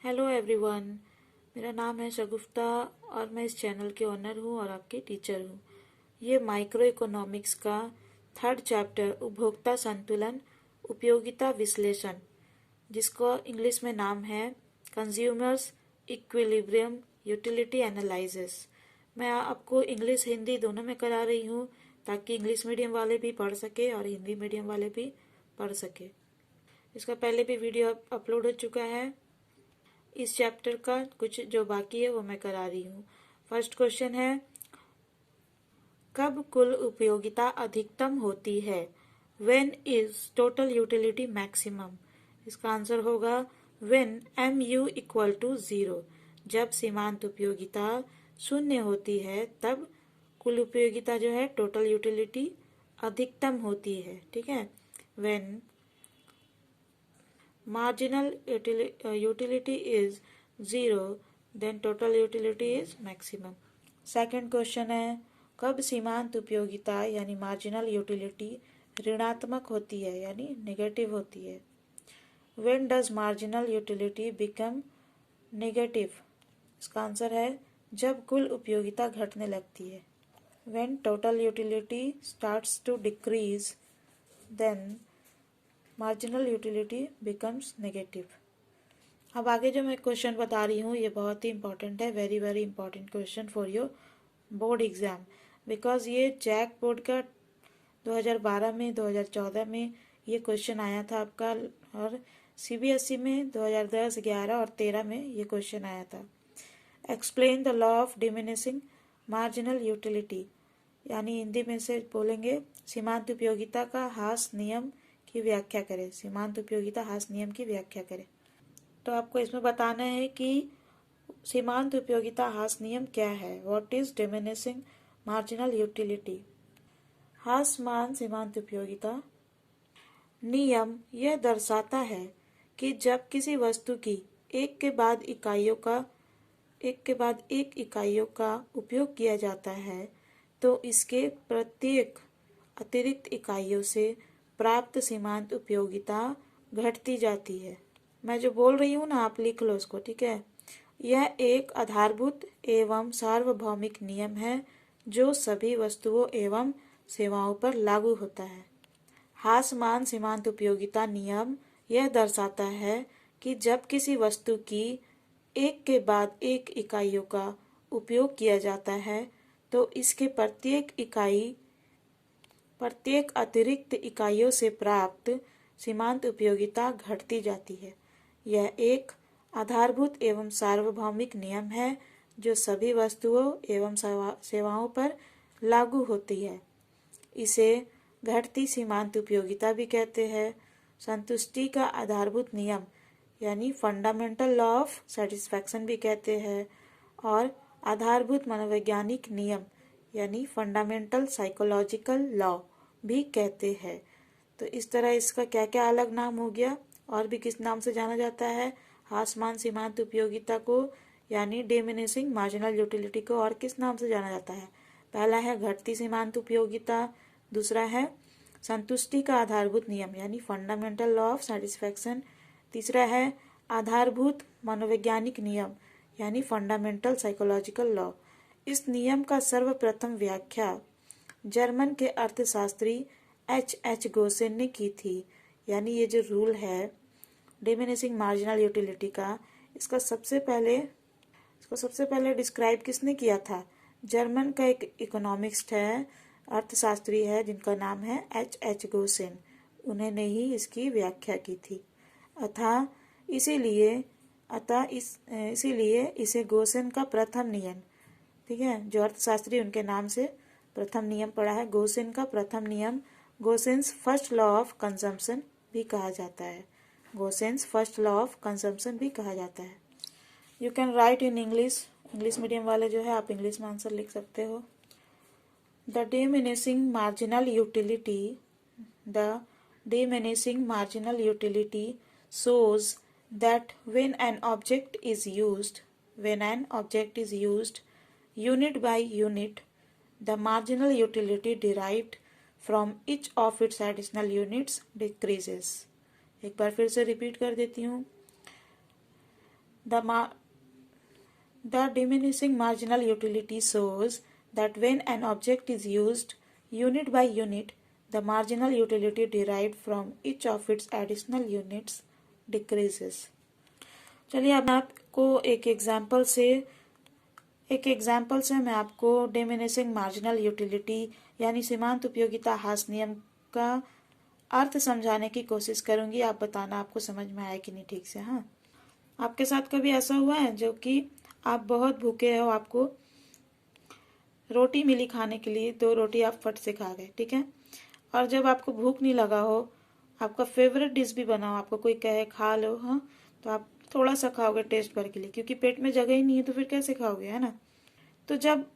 Hello everyone. मेरा नाम है शगुफ्ता और मैं इस चैनल के ओनर हूँ और आपकी टीचर हूँ। ये माइक्रो इकोनॉमिक्स का थर्ड चैप्टर उपभोक्ता संतुलन उपयोगिता विश्लेषण, जिसको इंग्लिश में नाम है कंज्यूमर्स इक्विलिब्रियम यूटिलिटी एनालिसिस। मैं आपको इंग्लिश हिंदी दोनों में करा रही हूँ ताकि इंग्लिश मीडियम वाले भी पढ़ सके और हिंदी मीडियम वाले भी पढ़ सके। इसका पहले भी वीडियो अपलोड हो चुका है। इस चैप्टर का कुछ जो बाकी है वो मैं करा रही हूँ। फर्स्ट क्वेश्चन है, कब कुल उपयोगिता अधिकतम होती है? When is total utility maximum? इसका आंसर होगा व्हेन MU इक्वल टू 0। जब सीमांत उपयोगिता शून्य होती है तब कुल उपयोगिता जो है टोटल यूटिलिटी अधिकतम होती है। ठीक है, when marginal utility is 0 then total utility is maximum। Second question है, कब सीमांत उपयोगिता यानी मार्जिनल यूटिलिटी ऋणात्मक होती है यानी नेगेटिव होती है? When does marginal utility become negative? इसका आंसर है जब कुल उपयोगिता घटने लगती है। When total utility starts to decrease then marginal utility becomes negative. अब आगे जो मैं क्वेश्चन बता रही हूँ ये बहुत ही इंपॉर्टेंट है, very very important question for your board exam, because ये जैक बोर्ड का 2012 में 2014 में ये क्वेश्चन आया था आपका, और CBSE में 2010, 11 और 13 में ये क्वेश्चन आया था। Explain the law of diminishing marginal utility, यानी हिंदी में से बोलेंगे सीमांत उपयोगिता का ह्रास नियम की व्याख्या करें। सीमांत उपयोगिता ह्रास नियम की व्याख्या करें। तो आपको इसमें बताना है कि सीमांत उपयोगिता ह्रास नियम क्या है। What is diminishing marginal utility? ह्रासमान सीमांत उपयोगिता नियम यह दर्शाता है कि जब किसी वस्तु की एक के बाद एक इकाइयों का उपयोग किया जाता है तो इसके प्रत्येक अतिरिक्त इकाइयों से प्राप्त सीमांत उपयोगिता घटती जाती है। मैं जो बोल रही हूँ ना, आप लिख लो इसको, ठीक है। यह एक आधारभूत एवं सार्वभौमिक नियम है जो सभी वस्तुओं एवं सेवाओं पर लागू होता है। ह्रासमान सीमांत उपयोगिता नियम यह दर्शाता है कि जब किसी वस्तु की एक के बाद एक इकाइयों का उपयोग किया जाता है तो इसके प्रत्येक अतिरिक्त इकाइयों से प्राप्त सीमांत उपयोगिता घटती जाती है। यह एक आधारभूत एवं सार्वभौमिक नियम है जो सभी वस्तुओं एवं सेवाओं पर लागू होती है। इसे घटती सीमांत उपयोगिता भी कहते हैं। संतुष्टि का आधारभूत नियम यानी फंडामेंटल लॉ ऑफ सेटिस्फैक्शन भी कहते हैं, और आधारभूत मनोवैज्ञानिक नियम यानी फंडामेंटल साइकोलॉजिकल लॉ भी कहते हैं। तो इस तरह इसका क्या क्या अलग नाम हो गया, और भी किस नाम से जाना जाता है ह्रासमान सीमांत उपयोगिता को, यानी डिमिनिशिंग मार्जिनल यूटिलिटी को, और किस नाम से जाना जाता है? पहला है घटती सीमांत उपयोगिता, दूसरा है संतुष्टि का आधारभूत नियम यानी फंडामेंटल लॉ ऑफ सेटिस्फैक्शन, तीसरा है आधारभूत मनोवैज्ञानिक नियम यानी फंडामेंटल साइकोलॉजिकल लॉ। इस नियम का सर्वप्रथम व्याख्या जर्मन के अर्थशास्त्री H गोसेन ने की थी। यानी ये जो रूल है डिमिनिशिंग मार्जिनल यूटिलिटी का, इसको सबसे पहले डिस्क्राइब किसने किया था? जर्मन का एक इकोनॉमिस्ट है, अर्थशास्त्री है, जिनका नाम है H गोसेन। उन्होंने ही इसकी व्याख्या की थी। इसीलिए इसे गोसेन का प्रथम नियम, ठीक है, जो अर्थशास्त्री उनके नाम से प्रथम नियम पड़ा है, गोसेन का प्रथम नियम, गोसेन्स फर्स्ट लॉ ऑफ कंजम्पशन भी कहा जाता है। गोसेन्स फर्स्ट लॉ ऑफ कंजम्पशन भी कहा जाता है। You can write in English medium वाले जो है आप इंग्लिश में आंसर लिख सकते हो। The diminishing marginal utility shows that when an object is used unit by unit, the marginal utility derived from each of its additional units decreases। एक बार फिर से रिपीट कर देती हूँ। The, ma- the diminishing marginal utility shows that when an object is used unit by unit, the marginal utility derived from each of its additional units decreases. चलिए अब मैं आपको एक एग्जाम्पल से मैं आपको डिमिनिशिंग मार्जिनल यूटिलिटी यानी सीमांत उपयोगिता ह्रास नियम का अर्थ समझाने की कोशिश करूंगी। आप बताना आपको समझ में आया कि नहीं ठीक से। हाँ, आपके साथ कभी ऐसा हुआ है जो कि आप बहुत भूखे हो, आपको रोटी मिली खाने के लिए, 2 रोटी आप फट से खा गए, ठीक है। और जब आपको भूख नहीं लगा हो, आपका फेवरेट डिश भी बना हो, आपको कोई कहे खा लो, हाँ, तो आप थोड़ा सा खाओगे टेस्ट भर के लिए, क्योंकि पेट में जगह ही नहीं है तो फिर कैसे खाओगे, है ना। तो जब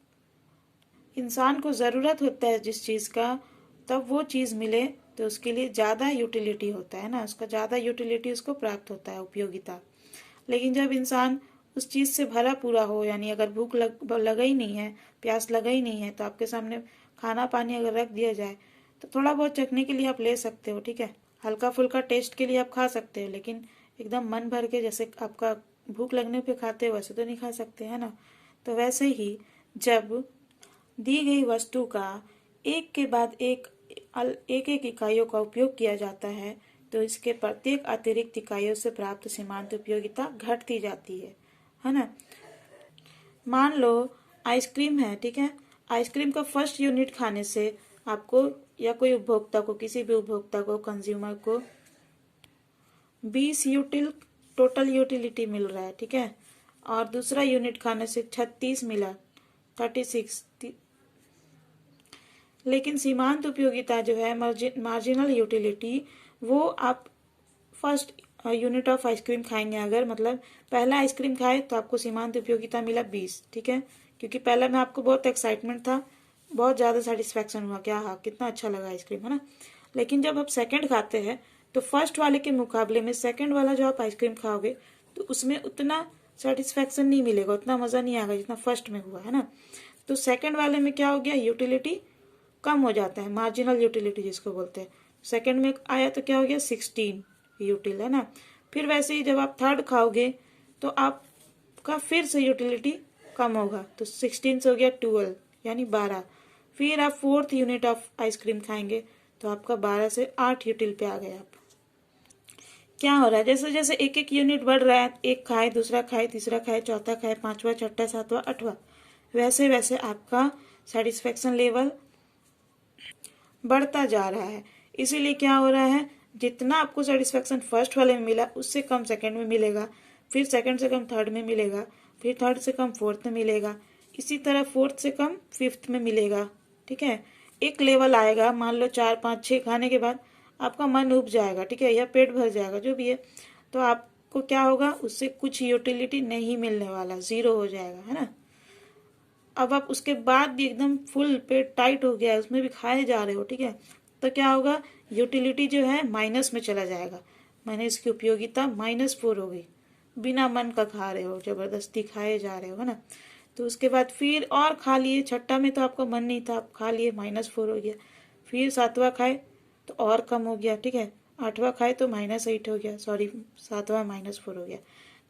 इंसान को ज़रूरत होता है जिस चीज़ का, तब वो चीज़ मिले तो उसके लिए ज़्यादा यूटिलिटी होता है ना, उसका ज़्यादा यूटिलिटी उसको प्राप्त होता है, उपयोगिता। लेकिन जब इंसान उस चीज़ से भरा पूरा हो, यानी अगर भूख लगा ही नहीं है, प्यास लगा ही नहीं है, तो आपके सामने खाना पानी अगर रख दिया जाए तो थोड़ा बहुत चखने के लिए आप ले सकते हो, ठीक है, हल्का फुल्का टेस्ट के लिए आप खा सकते हो, लेकिन एकदम मन भर के जैसे आपका भूख लगने पे खाते हो वैसे तो नहीं खा सकते, है ना। तो वैसे ही जब दी गई वस्तु का एक के बाद एक एक इकाइयों का उपयोग किया जाता है तो इसके प्रत्येक अतिरिक्त इकाइयों से प्राप्त सीमांत उपयोगिता घटती जाती है ना। मान लो आइसक्रीम है, ठीक है, आइसक्रीम का फर्स्ट यूनिट खाने से आपको या कोई उपभोक्ता को, किसी भी उपभोक्ता को, कंज्यूमर को 20 टोटल यूटिलिटी मिल रहा है, ठीक है, और दूसरा यूनिट खाने से 36 मिला, 36। लेकिन सीमांत उपयोगिता जो है, मार्जिनल यूटिलिटी, वो आप फर्स्ट यूनिट ऑफ आइसक्रीम खाएंगे अगर, मतलब पहला आइसक्रीम खाए तो आपको सीमांत उपयोगिता मिला 20, ठीक है, क्योंकि पहला में आपको बहुत एक्साइटमेंट था, बहुत ज़्यादा सेटिस्फैक्शन हुआ, क्या हाँ कितना अच्छा लगा आइसक्रीम, है ना। लेकिन जब आप सेकंड खाते हैं तो फर्स्ट वाले के मुकाबले में सेकंड वाला जो आप आइसक्रीम खाओगे तो उसमें उतना सेटिस्फैक्शन नहीं मिलेगा, उतना मज़ा नहीं आएगा जितना फर्स्ट में हुआ, है ना। तो सेकंड वाले में क्या हो गया, यूटिलिटी कम हो जाता है, मार्जिनल यूटिलिटी जिसको बोलते हैं। सेकंड में आया तो क्या हो गया, 16 यूटिल, है ना। फिर वैसे ही जब आप थर्ड खाओगे तो आपका फिर से यूटिलिटी कम होगा, तो 16 से हो गया 12 यानी 12। फिर आप फोर्थ यूनिट ऑफ आइसक्रीम खाएंगे तो आपका 12 से 8 यूटिल पे आ गए आप। क्या हो रहा है, जैसे जैसे एक एक यूनिट बढ़ रहा है, एक खाए, दूसरा खाए, तीसरा खाए, चौथा खाए, पांचवा, छठा, सातवां, आठवां, वैसे वैसे आपका सेटिस्फेक्शन लेवल बढ़ता जा रहा है। इसीलिए क्या हो रहा है, जितना आपको सेटिस्फेक्शन फर्स्ट वाले में मिला उससे कम सेकंड में मिलेगा, फिर सेकंड से कम थर्ड में मिलेगा, फिर थर्ड से कम फोर्थ में मिलेगा, इसी तरह फोर्थ से कम फिफ्थ में मिलेगा, ठीक है। एक लेवल आएगा, मान लो 4, 5, 6 खाने के बाद आपका मन उब जाएगा, ठीक है, या पेट भर जाएगा, जो भी है, तो आपको क्या होगा, उससे कुछ यूटिलिटी नहीं मिलने वाला, 0 हो जाएगा, है ना। अब आप उसके बाद भी एकदम फुल पेट टाइट हो गया है, उसमें भी खाए जा रहे हो, ठीक है, तो क्या होगा, यूटिलिटी जो है माइनस में चला जाएगा, मैंने इसकी उपयोगिता -4 हो गई, बिना मन का खा रहे हो, जबरदस्ती खाए जा रहे हो, है ना। तो उसके बाद फिर और खा लिए, छठा में तो आपका मन नहीं था, आप खा लिए, -4 हो गया, फिर सातवां खाए तो और कम हो गया, ठीक है, आठवां खाए तो -8 हो गया, सॉरी, सातवां -4 हो गया।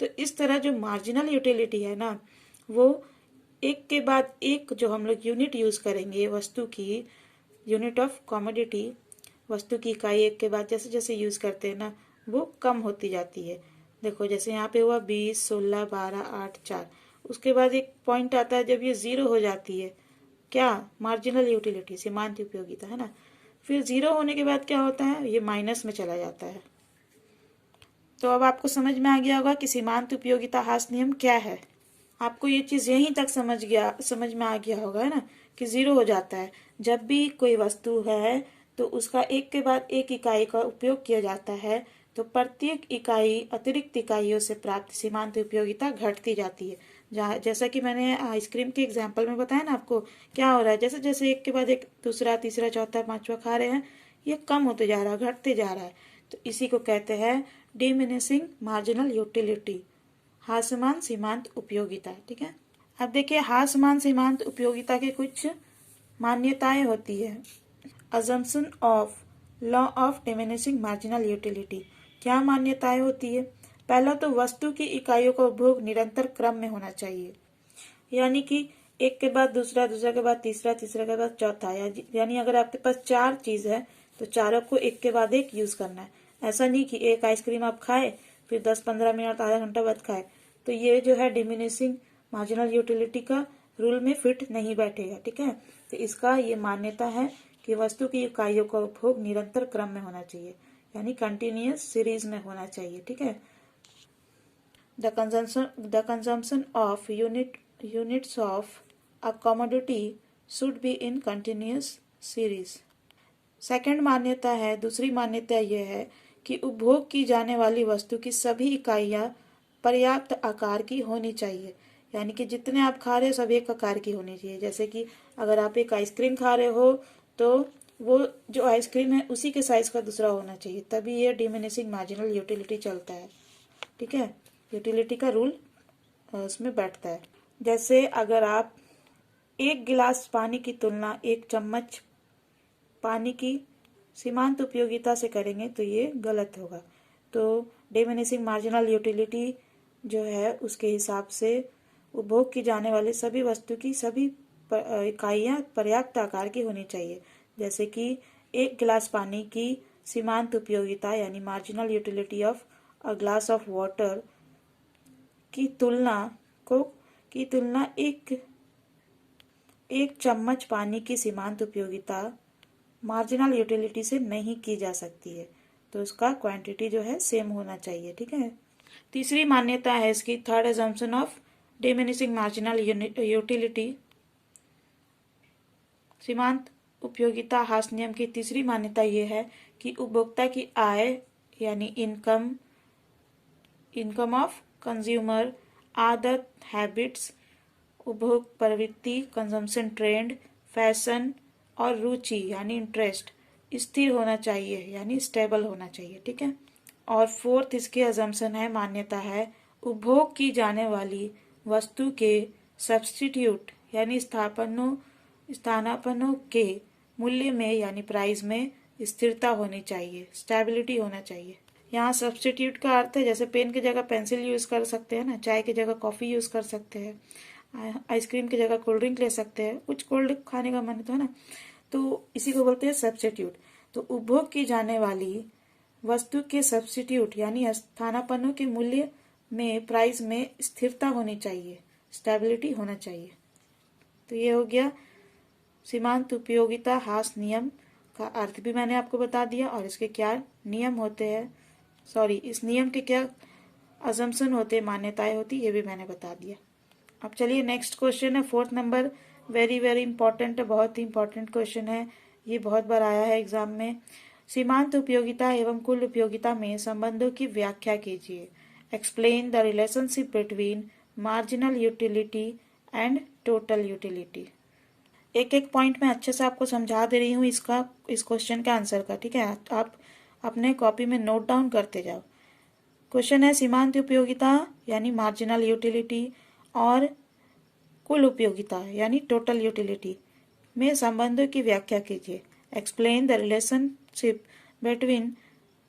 तो इस तरह जो मार्जिनल यूटिलिटी है ना, वो एक के बाद एक जो हम लोग यूनिट यूज करेंगे वस्तु की, यूनिट ऑफ कॉमोडिटी, वस्तु की इकाई एक के बाद जैसे जैसे यूज करते हैं ना, वो कम होती जाती है। देखो जैसे यहाँ पे हुआ 20, 16, 12, 8, 4, उसके बाद एक पॉइंट आता है जब ये 0 हो जाती है, क्या, मार्जिनल यूटिलिटी, सीमांत उपयोगिता, है ना। फिर 0 होने के बाद क्या होता है, ये माइनस में चला जाता है। तो अब आपको समझ में आ गया होगा कि सीमांत उपयोगिता ह्रास नियम क्या है। आपको ये चीज यहीं तक समझ में आ गया होगा, है ना, कि 0 हो जाता है जब भी कोई वस्तु है तो उसका एक के बाद एक इकाई का उपयोग किया जाता है तो प्रत्येक इकाई अतिरिक्त इकाइयों से प्राप्त सीमांत उपयोगिता घटती जाती है। जैसा कि मैंने आइसक्रीम के एग्जाम्पल में बताया ना आपको, क्या हो रहा है, जैसे जैसे एक के बाद एक दूसरा, तीसरा, चौथा, पांचवा खा रहे हैं, ये कम होते जा रहा है, घटते जा रहा है। तो इसी को कहते हैं डिमिनिशिंग मार्जिनल यूटिलिटी, ह्रासमान सीमांत उपयोगिता, ठीक है। अब देखिए ह्रासमान सीमांत उपयोगिता की कुछ मान्यताएं होती है। Assumption of law of diminishing marginal utility, क्या मान्यताएं होती है। पहला तो वस्तु की इकाइयों का उपभोग निरंतर क्रम में होना चाहिए, यानी कि एक के बाद दूसरा, दूसरा के बाद तीसरा, तीसरा के बाद चौथा, यानी अगर आपके पास 4 चीज है तो चारों को एक के बाद एक यूज करना है। ऐसा नहीं कि एक आइसक्रीम आप खाए फिर 10-15 मिनट आधा घंटा बाद खाए, तो ये जो है डिमिनिशिंग मार्जिनल यूटिलिटी का रूल में फिट नहीं बैठेगा। ठीक है, तो इसका ये मान्यता है कि वस्तु की इकाइयों का उपभोग निरंतर क्रम में होना चाहिए, यानी कंटिन्यूअस सीरीज में होना चाहिए। ठीक है, the consumption of units of a commodity should be in continuous series। Second मान्यता है, दूसरी मान्यता यह है कि उपभोग की जाने वाली वस्तु की सभी इकाइयां पर्याप्त आकार की होनी चाहिए, यानी कि जितने आप खा रहे हो सब एक आकार की होनी चाहिए। जैसे कि अगर आप एक आइसक्रीम खा रहे हो तो वो जो आइसक्रीम है उसी के साइज का दूसरा होना चाहिए, तभी ये डिमिनिशिंग मार्जिनल यूटिलिटी चलता है। ठीक है, यूटिलिटी का रूल उसमें बैठता है। जैसे अगर आप एक गिलास पानी की तुलना एक चम्मच पानी की सीमांत उपयोगिता से करेंगे तो ये गलत होगा। तो डिमिनिशिंग मार्जिनल यूटिलिटी जो है उसके हिसाब से उपभोग की जाने वाली सभी वस्तु की सभी इकाइयां पर्याप्त आकार की होनी चाहिए। जैसे कि एक गिलास पानी की सीमांत उपयोगिता यानी marginal utility of a glass of water की तुलना एक चम्मच पानी की सीमांत उपयोगिता मार्जिनल यूटिलिटी से नहीं की जा सकती है, तो उसका क्वांटिटी जो है सेम होना चाहिए। ठीक है, तीसरी मान्यता है इसकी, third assumption of diminishing marginal utility, सीमांत उपयोगिता ह्रास नियम की तीसरी मान्यता यह है कि उपभोक्ता की आय यानी इनकम ऑफ कंज्यूमर, आदत, हैबिट्स, उपभोग प्रवृत्ति, कंजम्पशन ट्रेंड, फैशन और रुचि यानी इंटरेस्ट स्थिर होना चाहिए, यानी स्टेबल होना चाहिए। ठीक है, और फोर्थ इसकी अजम्पशन है, मान्यता है, उपभोग की जाने वाली वस्तु के सब्स्टिट्यूट यानी स्थानापन्नों के मूल्य में यानी प्राइस में स्थिरता होनी चाहिए, स्टेबिलिटी होना चाहिए। यहाँ सब्स्टिट्यूट का अर्थ है जैसे पेन की जगह पेंसिल यूज कर सकते हैं ना, चाय की जगह कॉफी यूज कर सकते हैं, आइसक्रीम की जगह कोल्ड ड्रिंक ले सकते हैं, कुछ कोल्ड खाने का मन तो है ना, तो इसी को बोलते हैं सब्स्टिट्यूट। तो उपभोग की जाने वाली वस्तु के सब्स्टिट्यूट यानी स्थानापन्नों के मूल्य में प्राइस में स्थिरता होनी चाहिए, स्टेबिलिटी होना चाहिए। तो ये हो गया सीमांत उपयोगिता ह्रास नियम का अर्थ भी मैंने आपको बता दिया, और इसके क्या नियम होते हैं, इस नियम के क्या अजम्पशन होते, मान्यताएं होती, ये भी मैंने बता दिया। अब चलिए नेक्स्ट क्वेश्चन है, 4th number, very very important है, बहुत ही इंपॉर्टेंट क्वेश्चन है, ये बहुत बार आया है एग्जाम में। सीमांत उपयोगिता एवं कुल उपयोगिता में संबंधों की व्याख्या कीजिए। Explain the relationship between marginal utility and total utility. एक एक पॉइंट में अच्छे से आपको समझा दे रही हूँ इस क्वेश्चन का आंसर का। ठीक है, आप अपने कॉपी में नोट डाउन करते जाओ। क्वेश्चन है, सीमांत उपयोगिता यानी मार्जिनल यूटिलिटी और कुल उपयोगिता यानी टोटल यूटिलिटी में संबंधों की व्याख्या कीजिए। Explain the relationship between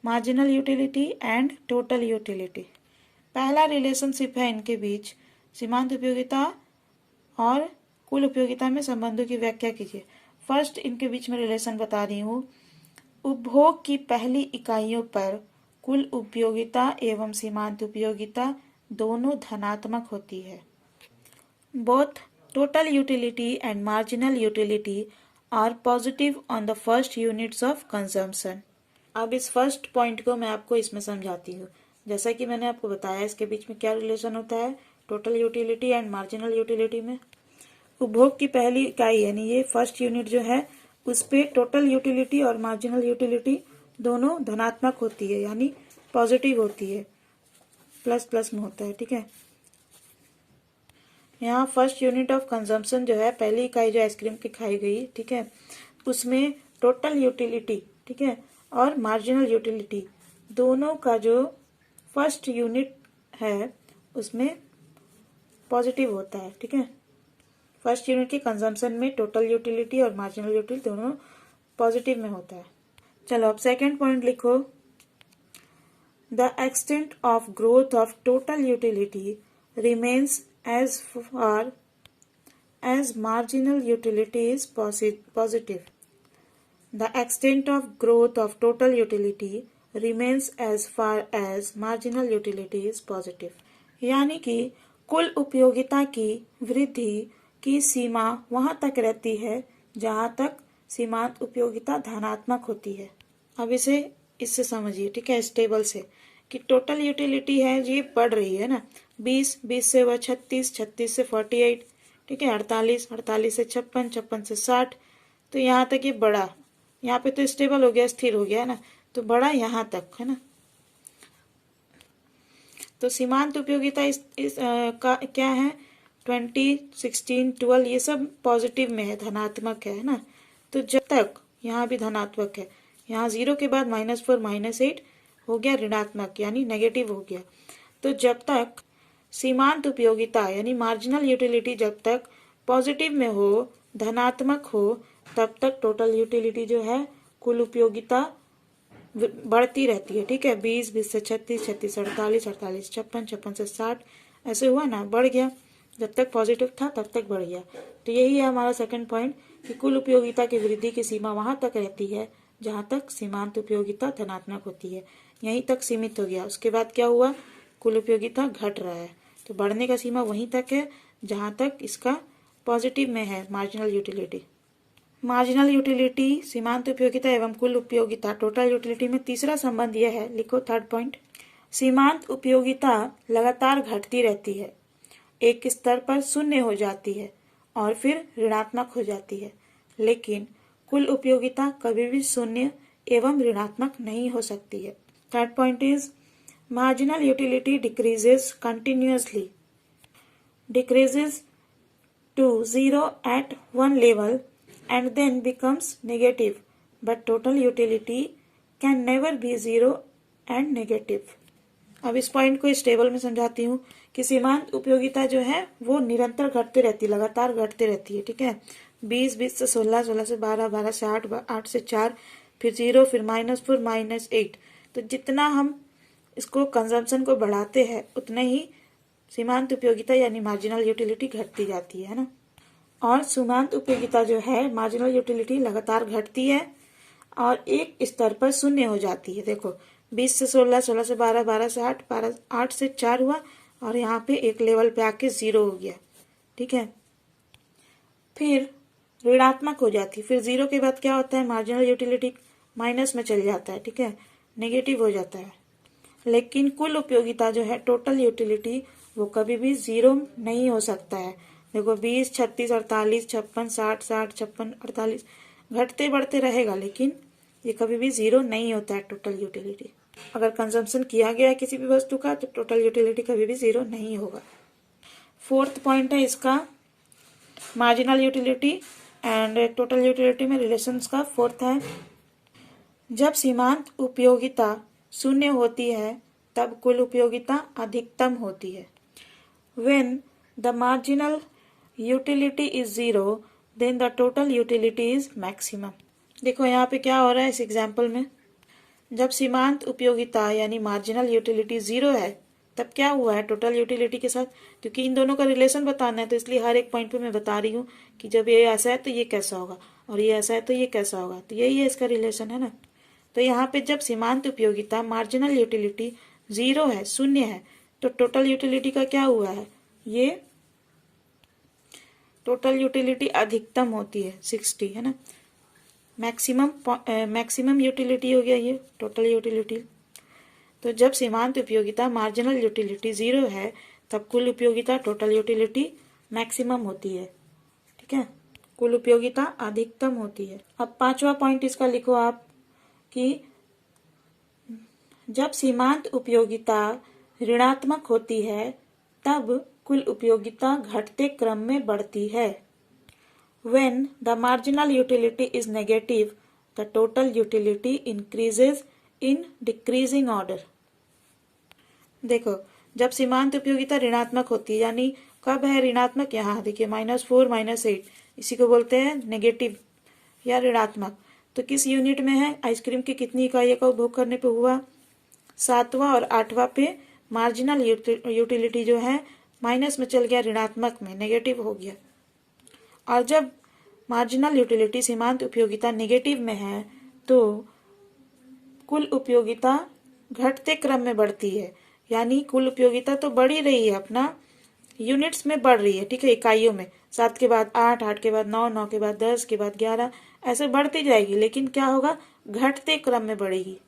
marginal utility and total utility. पहला रिलेशनशिप है इनके बीच, सीमांत उपयोगिता और कुल उपयोगिता में संबंधों की व्याख्या कीजिए। फर्स्ट इनके बीच में रिलेशन बता रही हूँ, उपभोग की पहली इकाइयों पर कुल उपयोगिता एवं सीमांत उपयोगिता दोनों धनात्मक होती है। Both total utility and marginal utility are positive on the first units of consumption. अब इस फर्स्ट पॉइंट को मैं आपको इसमें समझाती हूँ। जैसा कि मैंने आपको बताया इसके बीच में क्या रिलेशन होता है total utility and marginal utility में। उपभोग की पहली इकाई यानी ये फर्स्ट यूनिट जो है उस पे टोटल यूटिलिटी और मार्जिनल यूटिलिटी दोनों धनात्मक होती है, यानी पॉजिटिव होती है, प्लस प्लस में होता है। ठीक है, यहाँ फर्स्ट यूनिट ऑफ कंजम्पशन जो है, पहली इकाई जो आइसक्रीम की खाई गई, ठीक है, उसमें टोटल यूटिलिटी, ठीक है, और मार्जिनल यूटिलिटी दोनों का जो फर्स्ट यूनिट है उसमें पॉजिटिव होता है। ठीक है, फर्स्ट यूनिट की कंजम्पशन में टोटल यूटिलिटी और मार्जिनल यूटिलिटी दोनों पॉजिटिव में होता है। चलो अब सेकंड पॉइंट लिखो, The extent of growth of total utility remains as far as marginal utility is positive. The extent of growth of total utility remains as far as marginal utility is positive. यानी कि कुल उपयोगिता की वृद्धि की सीमा वहां तक रहती है जहां तक सीमांत उपयोगिता धनात्मक होती है। अब इससे समझिए, ठीक है, इस टेबल से कि टोटल यूटिलिटी है ये बढ़ रही है ना, 20 से वह 36 से 48, ठीक है, 48 से 56 से 60, तो यहाँ तक ये बढ़ा, यहाँ पे तो स्टेबल हो गया, स्थिर हो गया ना, तो बढ़ा यहाँ तक, है ना। तो सीमांत उपयोगिता का क्या है, 20, 16, 12 ये सब पॉजिटिव में है, धनात्मक है ना। तो जब तक यहाँ भी धनात्मक है, यहाँ 0 के बाद -4 -8 हो गया ऋणात्मक, यानी नेगेटिव हो गया। तो जब तक सीमांत उपयोगिता यानी मार्जिनल यूटिलिटी जब तक पॉजिटिव में हो, धनात्मक हो, तब तक टोटल यूटिलिटी जो है, कुल उपयोगिता बढ़ती रहती है, ठीक है। 20 से 36, 36 से 48, 48 से 56 से 60, ऐसे हुआ ना, बढ़ गया, जब तक पॉजिटिव था तब तक बढ़ गया। तो यही है हमारा सेकंड पॉइंट कि कुल उपयोगिता की वृद्धि की सीमा वहां तक रहती है जहां तक सीमांत उपयोगिता धनात्मक होती है, यहीं तक सीमित हो गया। उसके बाद क्या हुआ, कुल उपयोगिता घट रहा है, तो बढ़ने का सीमा वहीं तक है जहां तक इसका पॉजिटिव में है मार्जिनल यूटिलिटी। मार्जिनल यूटिलिटी, सीमांत उपयोगिता एवं कुल उपयोगिता टोटल यूटिलिटी में तीसरा संबंध यह है, लिखो थर्ड पॉइंट, सीमांत उपयोगिता लगातार घटती रहती है, एक स्तर पर शून्य हो जाती है और फिर ऋणात्मक हो जाती है, लेकिन कुल उपयोगिता कभी भी शून्य एवं ऋणात्मक नहीं हो सकती है। Third point is marginal utility decreases continuously, decreases to 0 at one level and then becomes negative, but total utility can never be 0 and negative. अब इस पॉइंट को इस टेबल में समझाती हूँ कि सीमांत उपयोगिता जो है वो निरंतर घटती रहती है, लगातार घटती रहती है, ठीक है। 20 से 16, 16 से 12, 12 से 8, 8 से 4, फिर 0, फिर -4 -8। तो जितना हम इसको कंजम्पशन को बढ़ाते हैं उतना ही सीमांत उपयोगिता यानी मार्जिनल यूटिलिटी घटती जाती है ना। और सीमांत उपयोगिता जो है, मार्जिनल यूटिलिटी लगातार घटती है और एक स्तर पर शून्य हो जाती है। देखो 20 से 16, 16 से 12, 12 से 8, 8 से 4 हुआ और यहाँ पे एक लेवल पे आके 0 हो गया, ठीक है। फिर ऋणात्मक हो जाती है, फिर 0 के बाद क्या होता है, मार्जिनल यूटिलिटी माइनस में चल जाता है, ठीक है, नेगेटिव हो जाता है। लेकिन कुल उपयोगिता जो है, टोटल यूटिलिटी, वो कभी भी 0 नहीं हो सकता है। देखो 20, 36, 48, 56, 60, 60, 56, 48 घटते बढ़ते रहेगा, लेकिन ये कभी भी 0 नहीं होता है टोटल यूटिलिटी। अगर कंजम्पशन किया गया है किसी भी वस्तु का तो टोटल यूटिलिटी कभी भी 0 नहीं होगा। फोर्थ पॉइंट है इसका, marginal utility and total utility में रिलेशंस का फोर्थ है, जब सीमांत उपयोगिता शून्य होती है तब कुल उपयोगिता अधिकतम होती है। When the marginal utility is 0, then the total utility is maximum. देखो यहाँ पे क्या हो रहा है इस एग्जाम्पल में, जब सीमांत उपयोगिता यानी मार्जिनल यूटिलिटी 0 है तब क्या हुआ है टोटल यूटिलिटी के साथ, क्योंकि इन दोनों का रिलेशन बताना है तो इसलिए हर एक पॉइंट पे मैं बता रही हूँ कि जब ये ऐसा है तो ये कैसा होगा और ये ऐसा है तो ये कैसा होगा, तो यही है इसका रिलेशन, है ना। तो यहाँ पे जब सीमांत उपयोगिता मार्जिनल यूटिलिटी 0 है, शून्य है, तो टोटल यूटिलिटी का क्या हुआ है, ये टोटल यूटिलिटी अधिकतम होती है 60, है ना। मैक्सिमम यूटिलिटी हो गया ये टोटल यूटिलिटी। तो जब सीमांत उपयोगिता मार्जिनल यूटिलिटी 0 है तब कुल उपयोगिता टोटल यूटिलिटी मैक्सिमम होती है, ठीक है, कुल उपयोगिता अधिकतम होती है। अब पांचवा पॉइंट इसका लिखो आप कि जब सीमांत उपयोगिता ऋणात्मक होती है तब कुल उपयोगिता घटते क्रम में बढ़ती है। When the marginal utility is negative, the total utility increases in decreasing order. देखो जब सीमांत उपयोगिता ऋणात्मक होती है, यानी कब है ऋणात्मक, यहाँ देखिए -4 -8, इसी को बोलते हैं नेगेटिव या ऋणात्मक। तो किस यूनिट में है, आइसक्रीम की कितनी इकाइयों का उपभोग करने पे हुआ, 7वां और 8वां पे मार्जिनल यूटिलिटी जो है माइनस में चल गया, ऋणात्मक में, नेगेटिव हो गया। और जब मार्जिनल यूटिलिटी सीमांत उपयोगिता नेगेटिव में है तो कुल उपयोगिता घटते क्रम में बढ़ती है, यानी कुल उपयोगिता तो बढ़ ही रही है, अपना यूनिट्स में बढ़ रही है, ठीक है, इकाइयों में। 7 के बाद 8, 8 के बाद 9, 9 के बाद 10 के बाद 11, ऐसे बढ़ती जाएगी, लेकिन क्या होगा, घटते क्रम में बढ़ेगी।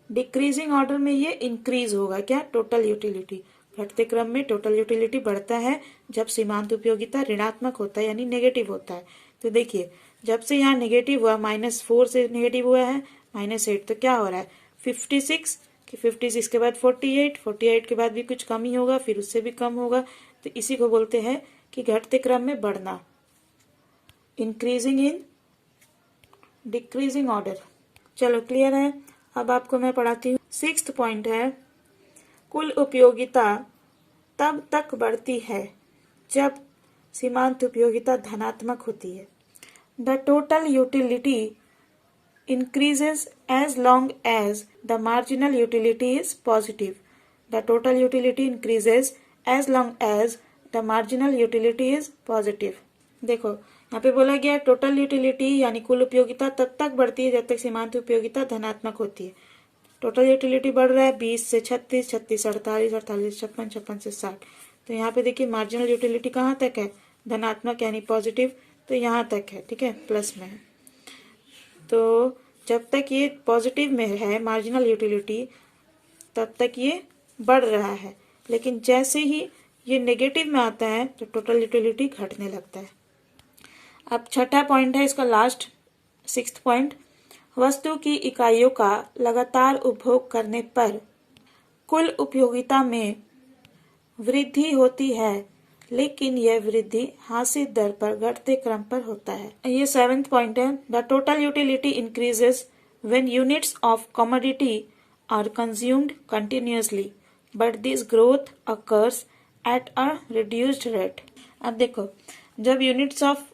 डिक्रीजिंग ऑर्डर में ये इंक्रीज होगा, क्या, टोटल यूटिलिटी। घटते क्रम में टोटल यूटिलिटी बढ़ता है जब सीमांत उपयोगिता ऋणात्मक होता है, यानी नेगेटिव होता है। तो देखिए, जब से यहाँ नेगेटिव हुआ, -4 से नेगेटिव हुआ है -8, तो क्या हो रहा है, 56 56 के बाद 48, 48 के बाद भी कुछ कम ही होगा, फिर उससे भी कम होगा। तो इसी को बोलते हैं कि घटते क्रम में बढ़ना, इंक्रीजिंग इन डिक्रीजिंग ऑर्डर। चलो, क्लियर है। अब आपको मैं पढ़ाती हूँ। 6th पॉइंट है, कुल उपयोगिता तब तक बढ़ती है जब सीमांत उपयोगिता धनात्मक होती है। The total utility increases as long as the marginal utility is positive. The total utility increases as long as the marginal utility is positive. देखो, यहाँ पे बोला गया टोटल यूटिलिटी यानी कुल उपयोगिता तब तक बढ़ती है जब तक सीमांत उपयोगिता धनात्मक होती है। टोटल यूटिलिटी बढ़ रहा है 20 से 36, 36 से 48, 48 से 56, 56 से 60। तो यहाँ पे देखिए मार्जिनल यूटिलिटी कहाँ तक है, धनात्मक यानी पॉजिटिव, तो यहाँ तक है, ठीक है, प्लस में है। तो जब तक ये पॉजिटिव में है मार्जिनल यूटिलिटी, तब तक ये बढ़ रहा है, लेकिन जैसे ही ये नेगेटिव में आता है तो टोटल यूटिलिटी घटने लगता है। अब 6ठा पॉइंट है इसका लास्ट, 6th पॉइंट, वस्तु की इकाइयों का लगातार उपभोग करने पर कुल उपयोगिता में वृद्धि होती है, लेकिन यह वृद्धि हासिल दर पर घटते क्रम पर होता है। ये 7th पॉइंट है, the total utility increases when units of commodity are consumed continuously, but this growth occurs at a reduced rate. अब देखो, जब यूनिट्स ऑफ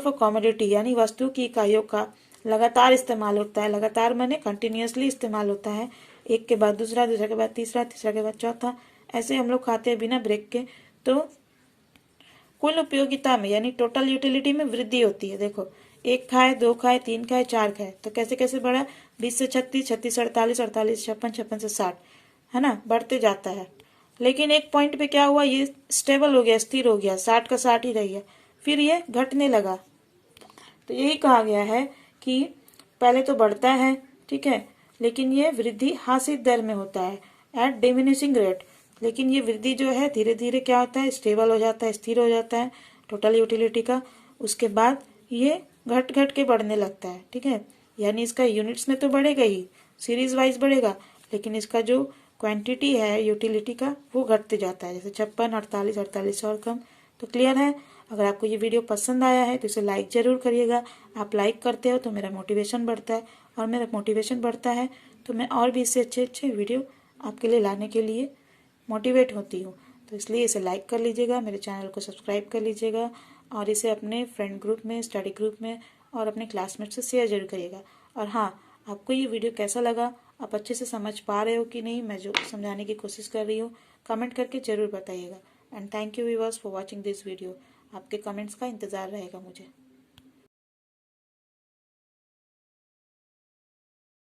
अ कमोडिटी यानी वस्तु की इकाइयों का लगातार इस्तेमाल होता है, लगातार माने कंटिन्यूअसली इस्तेमाल होता है, एक के बाद दूसरा, दूसरा के बाद तीसरा, तीसरा के बाद चौथा, ऐसे हम लोग खाते हैं बिना ब्रेक के, तो कुल उपयोगिता में यानी टोटल यूटिलिटी में वृद्धि होती है। देखो, 1 खाए, 2 खाए, 3 खाए, 4 खाए, तो कैसे कैसे बढ़ा, 20 से 36, 36 से 48, 48 से 56, 56 से 60, है ना, बढ़ते जाता है। लेकिन एक पॉइंट पे क्या हुआ, ये स्टेबल हो गया, स्थिर हो गया, 60 का 60 ही रह गया, फिर ये घटने लगा। तो यही कहा गया है कि पहले तो बढ़ता है, ठीक है, लेकिन ये वृद्धि हासिल दर में होता है, एट डिमिनिशिंग रेट, लेकिन ये वृद्धि जो है धीरे धीरे क्या होता है, स्टेबल हो जाता है, स्थिर हो जाता है टोटल यूटिलिटी का। उसके बाद ये घट घट के बढ़ने लगता है, ठीक है, यानी इसका यूनिट्स में तो बढ़ेगा ही, सीरीज वाइज बढ़ेगा, लेकिन इसका जो क्वांटिटी है यूटिलिटी का वो घटते जाता है, जैसे 56, 48, 48 और कम। तो क्लियर है। अगर आपको ये वीडियो पसंद आया है तो इसे लाइक जरूर करिएगा। आप लाइक करते हो तो मेरा मोटिवेशन बढ़ता है, और मेरा मोटिवेशन बढ़ता है तो मैं और भी इससे अच्छे अच्छे वीडियो आपके लिए लाने के लिए मोटिवेट होती हूँ। तो इसलिए इसे लाइक कर लीजिएगा, मेरे चैनल को सब्सक्राइब कर लीजिएगा, और इसे अपने फ्रेंड ग्रुप में, स्टडी ग्रुप में और अपने क्लासमेट से शेयर जरूर करिएगा। और हाँ, आपको ये वीडियो कैसा लगा, आप अच्छे से समझ पा रहे हो कि नहीं, मैं जो समझाने की कोशिश कर रही हूँ, कमेंट करके जरूर बताइएगा। And thank you viewers for watching this video. आपके कमेंट्स का इंतज़ार रहेगा मुझे।